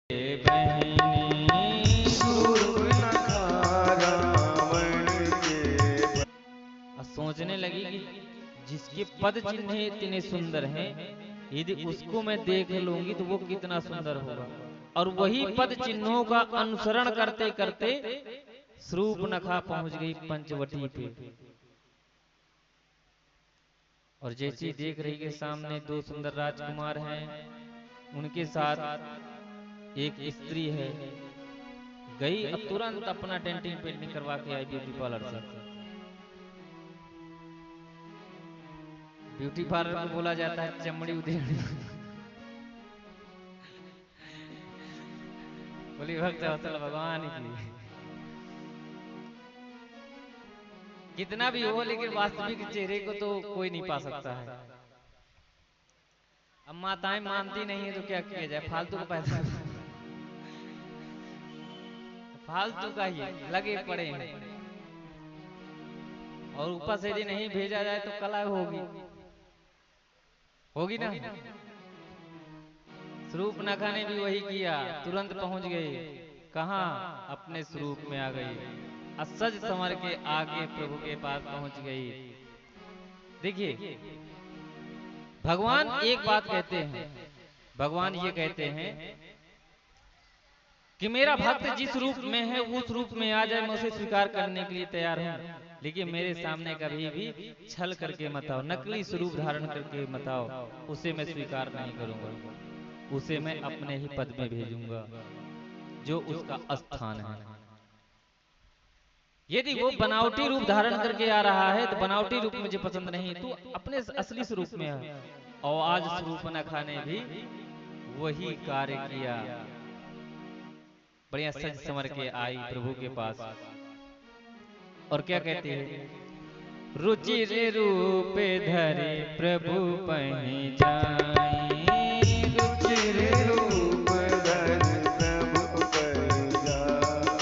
बहनी शूर्पणखा रावण के। सोचने लगी कि जिसके पद चिन्ह इतने सुंदर हैं, यदि उसको मैं देख लूंगी तो वो कितना सुंदर होगा। और वही पद चिन्हों का अनुसरण करते करते शूर्पणखा पहुंच गई पंचवटी पे। और जैसी देख रही के सामने दो सुंदर राजकुमार हैं, उनके साथ एक स्त्री है, गई और तुरंत अपना डेंटिंग पेंटिंग करवा के आई ब्यूटी पार्लर से। ब्यूटी पार्लर को बोला जाता है चमड़ी उधेड़ने। बोली भक्त अवतल भगवान की। कितना भी हो लेकिन वास्तविक चेहरे को तो कोई नहीं पा सकता है। अब माताएं मानती नहीं है तो क्या किया जाए, फालतू का पैसा फालतू का ही लगे पड़े हैं। और ऊपर से यदि नहीं भेजा जाए तो कला होगी होगी ना। शूर्पणखा ने भी वही किया, तुरंत पहुंच गई। कहां? अपने स्वरूप में आ गई, सज संवर के आगे प्रभु के पास पहुंच गई। देखिए भगवान एक बात कहते हैं, भगवान ये कहते हैं कि मेरा भक्त जिस रूप में है उस रूप में आ जाए, मैं उसे स्वीकार करने के लिए तैयार हूं। लेकिन मेरे सामने कभी भी छल करके मत आओ, नकली स्वरूप धारण करके मत आओ, उसे मैं स्वीकार नहीं करूंगा। उसे मैं अपने ही पद में भेजूंगा जो उसका स्थान है। यदि वो बनावटी रूप धारण करके आ रहा है तो बनावटी रूप मुझे पसंद नहीं, तू अपने असली स्वरूप में है। और आज शूर्पणखा ने भी वही कार्य किया, बढ़िया सज संवर के आई प्रभु के पास। और क्या कहती है? रुचिर रूप धरे प्रभु पहि जाई, रुचिर रूप धर प्रभु पर जाई,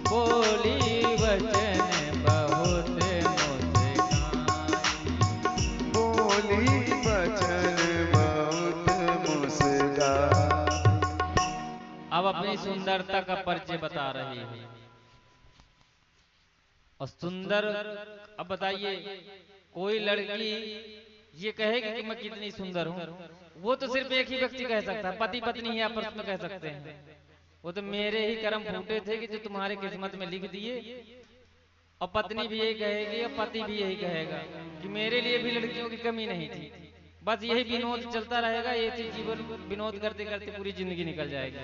बोली वचन बहुत मुस्काई, बोली वचन बहुत मुस्काई। अब अपनी सुंदरता का परिचय बता रही है। और सुंदर, अब बताइए कोई लड़की ये कहेगी कि मैं कितनी सुंदर हूँ, वो तो सिर्फ एक ही व्यक्ति कह सकता है, पति पत्नी ही आपस में कह सकते हैं। वो तो मेरे ही कर्म फूटे थे कि जो तुम्हारे किस्मत में लिख दिए। और पत्नी भी यही कहेगी और पति भी यही कहेगा कि मेरे लिए भी लड़कियों की कमी नहीं थी। बस यही विनोद चलता रहेगा, ये चीज जीवन विनोद करते करते पूरी जिंदगी निकल जाएगी।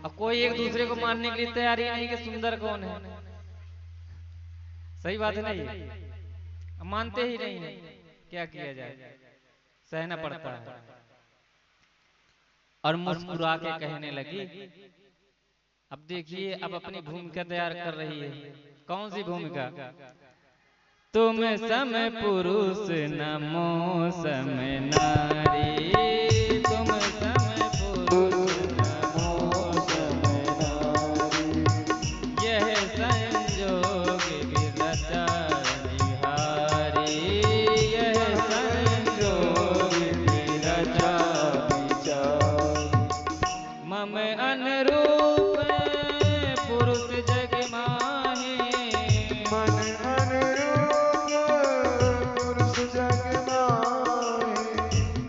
अब कोई एक दूसरे को मानने के लिए तैयार ही नहीं कि सुंदर कौन है। सही बात है ना, ये मानते ही नहीं है, क्या किया जाए, सहना पड़ता है। और मुस्कुरा के कहने लगी। अब देखिए अब अपनी भूमिका तैयार कर रही है। कौन सी भूमिका? तुम सम पुरुष नमो सम नारी, तुम सम पुरुष नमो सम नारी, यह संजोग विरचा बिहारी, यह संजोग विरचा बिचारी, मम अनुरूप पुरुष जग माहे, मन अनुरूप पुरुष जग माहे,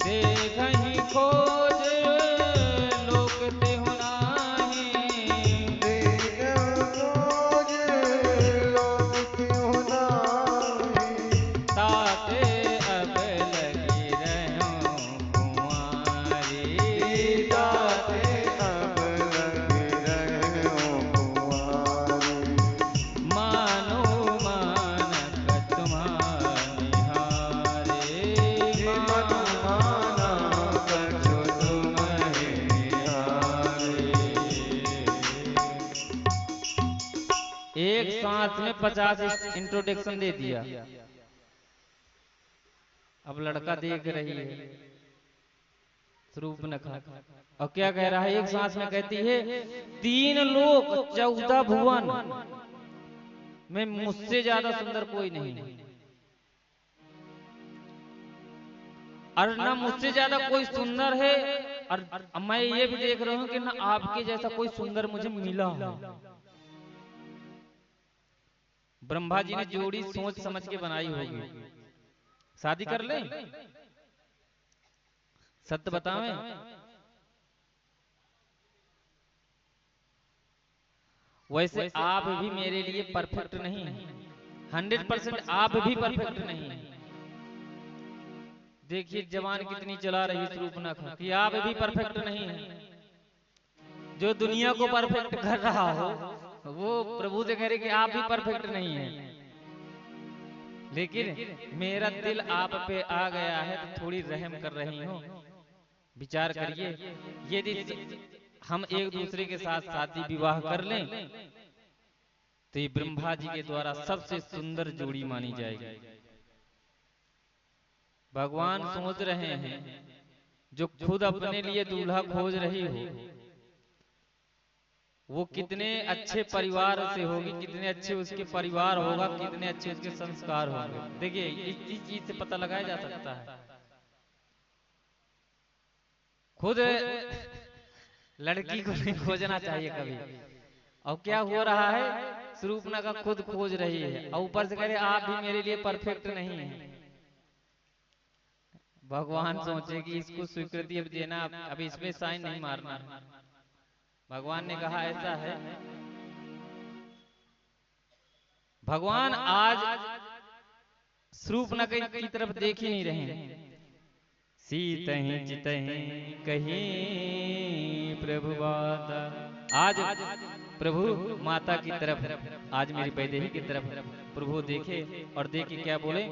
देखहि खोज लोक तेहु नाहि, देखहु खोज लोक त्यों नाहि, ताते अब लगी रहूं कुंवारी, ताते अब लग रहूं कुंवारी, मानो मानक तुम्हारी हारे, मन माना कछु तुम्हें निहारे। एक सांस में 50 इंट्रोडक्शन दे दिया। अब लड़का देख रही है शूर्पणखा, और क्या कह रहा है? एक सांस में कहती है 3 लोक 14 भुवन में मुझसे ज्यादा सुंदर कोई नहीं, और न मुझसे ज्यादा कोई सुंदर है और मैं ये भी देख रहा हूँ कि ना आपके जैसा कोई सुंदर मुझे मिला है। ब्रह्मा जी ने जोड़ी सोच समझ के बनाई होगी, शादी कर ले, सत्य बतावें। वैसे आप भी मेरे लिए परफेक्ट नहीं है, 100% आप भी परफेक्ट नहीं है। देखिए जवान कितनी चला रही शूर्पणखा कि आप भी परफेक्ट नहीं है। जो दुनिया को परफेक्ट कर रहा हो वो प्रभु से कह रहे कि आप भी परफेक्ट नहीं है। लेकिन मेरा दिल आप पे आ गया है तो थोड़ी रहम कर रही हूँ, विचार करिए। यदि हम एक दूसरे के साथ शादी विवाह कर लें तो ये ब्रह्मा जी के द्वारा सबसे सुंदर जोड़ी मानी जाएगी। भगवान सोच रहे हैं जो खुद अपने लिए दूल्हा खोज रही हो वो कितने अच्छे परिवार से होगी, कितने अच्छे उसके परिवार होगा, कितने अच्छे उसके संस्कार होंगे। देखिए इस चीज से पता लगाया जा सकता है। खुद लड़की को नहीं खोजना चाहिए कभी। और क्या हो रहा है, शूर्पणखा खुद खोज रही है और ऊपर से कह रहे आप भी मेरे लिए परफेक्ट नहीं है। भगवान सोचे कि इसको स्वीकृति अब देना, अब इसमें साइन नहीं मारना। भगवान ने कहा ऐसा है, भगवान आज शूर्पणखा की तरफ देख ही नहीं रहे हैं। सीतहि चितहि कहीं प्रभु बात। आज प्रभु माता की तरफ, आज मेरी वैदेही की तरफ प्रभु देखे और देखे क्या बोले,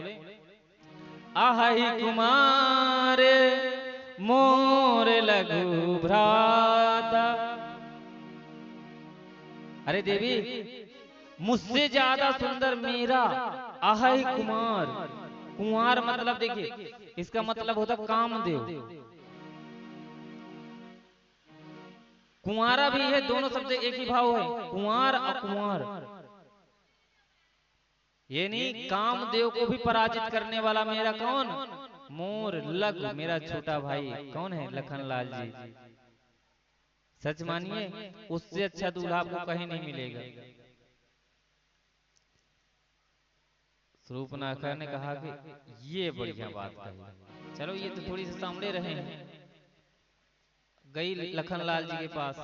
आहै कुमार मोर लघु भ्राता। अरे देवी मुझसे ज्यादा सुंदर मेरा आहै कुमार। कुंवार मतलब देखिए इसका मतलब होता कामदेव। कुंवारा भी है, दोनों शब्द एक ही भाव है, कुंवार और कुंवार। ये नहीं कामदेव को भी पराजित करने वाला मेरा कौन, मोर लघु, मेरा छोटा भाई कौन है, लखनलाल जी। सच मानिए उससे अच्छा दूल्हा आपको कहीं नहीं मिलेगा। शूर्पणखा ने कहा कि ये बढ़िया बात कही, चलो ये तो थोड़ी सी सामने रहे हैं। गई लखनलाल जी के पास,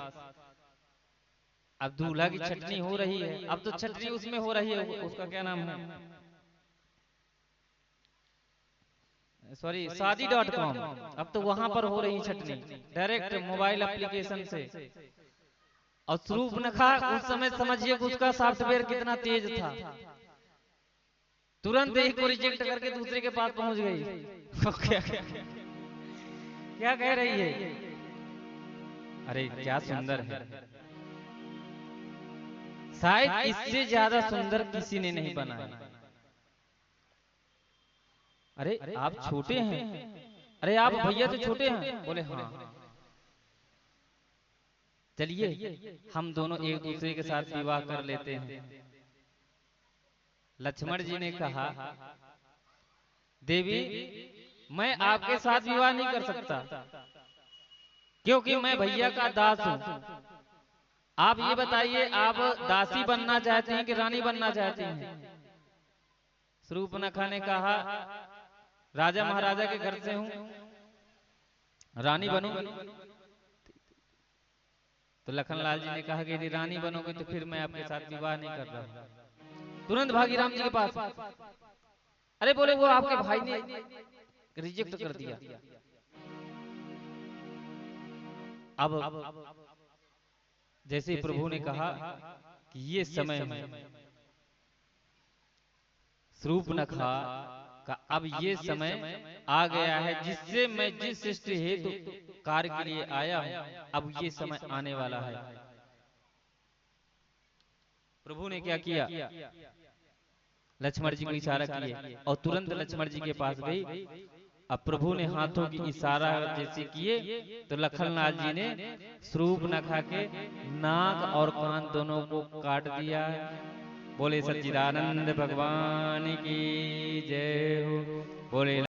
अब दूल्हा की छटनी हो रही है। अब तो छटनी उसमें हो रही है, उसका क्या नाम है, सॉरी शादी.com। अब तो वहां पर हो रही छटनी डायरेक्ट मोबाइल एप्लीकेशन से। और शूर्पणखा उस समय समझिए कि उसका सॉफ्टवेयर कितना तेज था, तुरंत एक को रिजेक्ट करके दूसरे के पास पहुंच गई। क्या कह रही है, अरे क्या सुंदर है, शायद इससे ज्यादा सुंदर किसी ने नहीं बनाया। अरे आप छोटे हैं, अरे आप भैया तो छोटे हैं, बोले हाँ। चलिए हम दोनों एक दूसरे के साथ विवाह कर लेते हैं। लक्ष्मण जी ने कहा देवी मैं आपके साथ विवाह नहीं कर सकता क्योंकि मैं भैया का दास हूं। आप ये बताइए आप दासी बनना चाहते हैं कि रानी बनना चाहते हैं। शूर्पणखा ने कहा राजा महाराजा के घर से हूं, रानी बनूंगी। तो लखनलाल जी ने कहा कि यदि रानी बनोगे तो फिर मैं आपके साथ विवाह नहीं कर रहा। तुरंत भागी राम जी के पास। अरे बोले वो आपके भाई ने रिजेक्ट कर दिया। अब जैसे प्रभु ने कहा कि ये समय शूर्पणखा का अब ये समय आ गया है जिससे मैं जिस सृष्टि हेतु कार्य के लिए आया हूं, अब ये समय आने वाला है। प्रभु ने क्या किया, लक्ष्मण जी को इशारा किए और तुरंत लक्ष्मण जी के पास गई। अब प्रभु ने हाथों की इशारा जैसे किए तो लखनलाल जी ने शूर्पणखा के नाक और कान दोनों को काट दिया। बोले सच्चिदानंद भगवान की जय हो। बोले